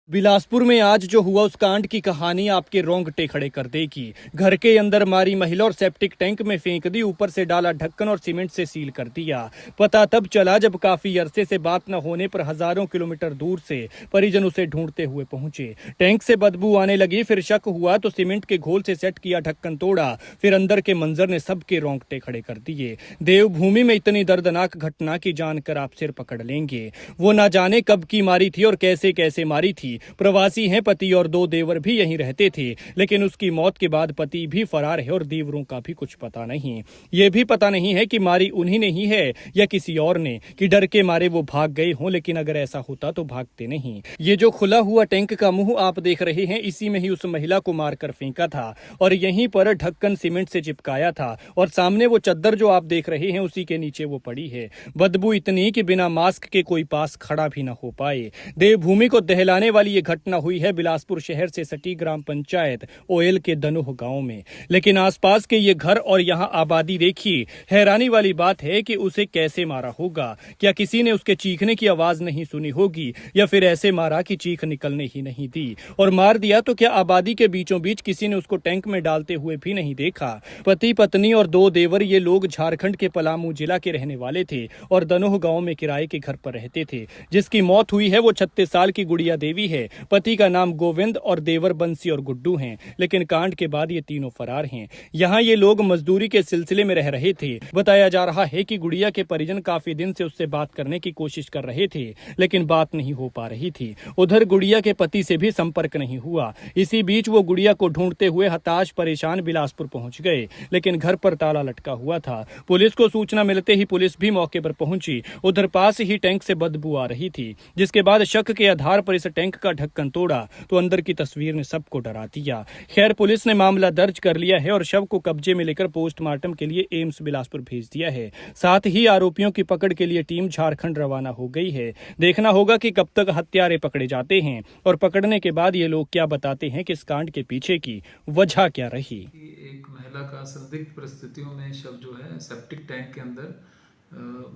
बिलासपुर में आज जो हुआ उस कांड की कहानी आपके रोंगटे खड़े कर देगी। घर के अंदर मारी महिला और सेप्टिक टैंक में फेंक दी, ऊपर से डाला ढक्कन और सीमेंट से सील कर दिया। पता तब चला जब काफी अरसे से बात न होने पर हजारों किलोमीटर दूर से परिजन उसे ढूंढते हुए पहुंचे। टैंक से बदबू आने लगी, फिर शक हुआ तो सीमेंट के घोल से सेट किया ढक्कन तोड़ा, फिर अंदर के मंजर ने सबके रोंगटे खड़े कर दिए। देवभूमि में इतनी दर्दनाक घटना की जानकर आप सिर पकड़ लेंगे। वो न जाने कब की मारी थी और कैसे कैसे मारी थी। प्रवासी हैं, पति और दो देवर भी यहीं रहते थे, लेकिन उसकी मौत के बाद पति भी फरार है और देवरों का भी कुछ पता नहीं। ये भी पता नहीं है कि मारी उन्हीं ने ही है या किसी और ने, कि डर के मारे वो भाग गए हों, लेकिन अगर ऐसा होता तो भागते नहीं। ये जो खुला हुआ टैंक का मुंह आप देख रहे हैं, इसी में ही उस महिला को मारकर फेंका था और यहीं पर ढक्कन सीमेंट से चिपकाया था, और सामने वो चद्दर जो आप देख रहे हैं उसी के नीचे वो पड़ी है। बदबू इतनी कि बिना मास्क के कोई पास खड़ा भी न हो पाए। देवभूमि को दहलाने वाली ये घटना हुई है बिलासपुर शहर से सटी ग्राम पंचायत ओयल के दनोह गांव में। लेकिन आसपास के ये घर और यहाँ आबादी देखिए। हैरानी वाली बात है कि उसे कैसे मारा होगा। क्या किसी ने उसके चीखने की आवाज नहीं सुनी होगी, या फिर ऐसे मारा कि चीख निकलने ही नहीं दी, और मार दिया तो क्या आबादी के बीचों बीच किसी ने उसको टैंक में डालते हुए भी नहीं देखा। पति पत्नी और दो देवर ये लोग झारखंड के पलामू जिला के रहने वाले थे और दनोह गांव में किराए के घर पर रहते थे। जिसकी मौत हुई है वो 36 साल की गुड़िया देवी है। पति का नाम गोविंद और देवर बंसी और गुड्डू हैं, लेकिन कांड के बाद ये तीनों फरार हैं। यहाँ ये लोग मजदूरी के सिलसिले में रह रहे थे। बताया जा रहा है कि गुड़िया के परिजन काफी दिन से उससे बात करने की कोशिश कर रहे थे, लेकिन बात नहीं हो पा रही थी। उधर गुड़िया के पति से भी संपर्क नहीं हुआ। इसी बीच वो गुड़िया को ढूंढते हुए हताश परेशान बिलासपुर पहुंच गए, लेकिन घर पर ताला लटका हुआ था। पुलिस को सूचना मिलते ही पुलिस भी मौके पर पहुंची। उधर पास ही टैंक से बदबू आ रही थी, जिसके बाद शक के आधार पर इस टैंक का ढक्कन तोड़ा तो अंदर की तस्वीर ने सबको डरा दिया। खैर, पुलिस ने मामला दर्ज कर लिया है और शव को कब्जे में लेकर पोस्टमार्टम के लिए एम्स बिलासपुर भेज दिया है। साथ ही आरोपियों की पकड़ के लिए टीम झारखंड रवाना हो गई है। देखना होगा कि कब तक हत्यारे पकड़े जाते हैं और पकड़ने के बाद ये लोग क्या बताते हैं कि इस कांड के पीछे की वजह क्या रही। एक महिला का संदिग्ध परिस्थितियों में शव जो है सेप्टिक टैंक के अंदर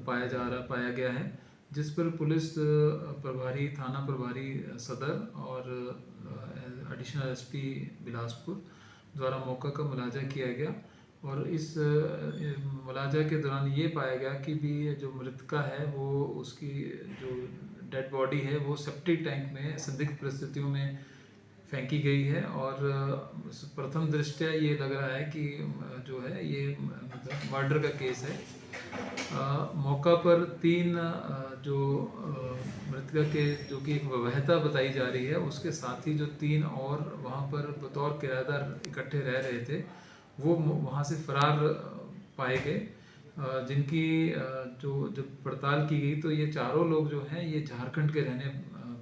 पाया गया है, जिस पर पुलिस प्रभारी थाना प्रभारी सदर और एडिशनल एसपी बिलासपुर द्वारा मौका का मुलाजा किया गया। और इस मुलाजा के दौरान ये पाया गया कि भी जो मृतका है वो उसकी जो डेड बॉडी है वो सेप्टिक टैंक में संदिग्ध परिस्थितियों में फेंकी गई है। और प्रथम दृष्टया ये लग रहा है कि जो है ये मतलब मर्डर का केस है। मौका पर तीन जो मृतका के जो कि एक वहता बताई जा रही है, उसके साथ ही जो तीन और वहाँ पर बतौर किराएदार इकट्ठे रह रहे थे वो वहाँ से फरार पाए गए, जिनकी जो जब पड़ताल की गई तो ये चारों लोग जो हैं ये झारखंड के रहने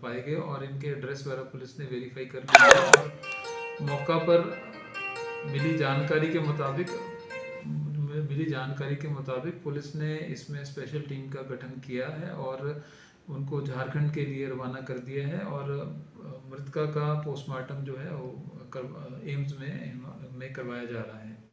पाए गए और इनके एड्रेस वगैरह पुलिस ने वेरीफाई कर लिया। और मौका पर मिली जानकारी के मुताबिक पुलिस ने इसमें स्पेशल टीम का गठन किया है और उनको झारखंड के लिए रवाना कर दिया है। और मृतका का पोस्टमार्टम जो है वो एम्स में करवाया जा रहा है।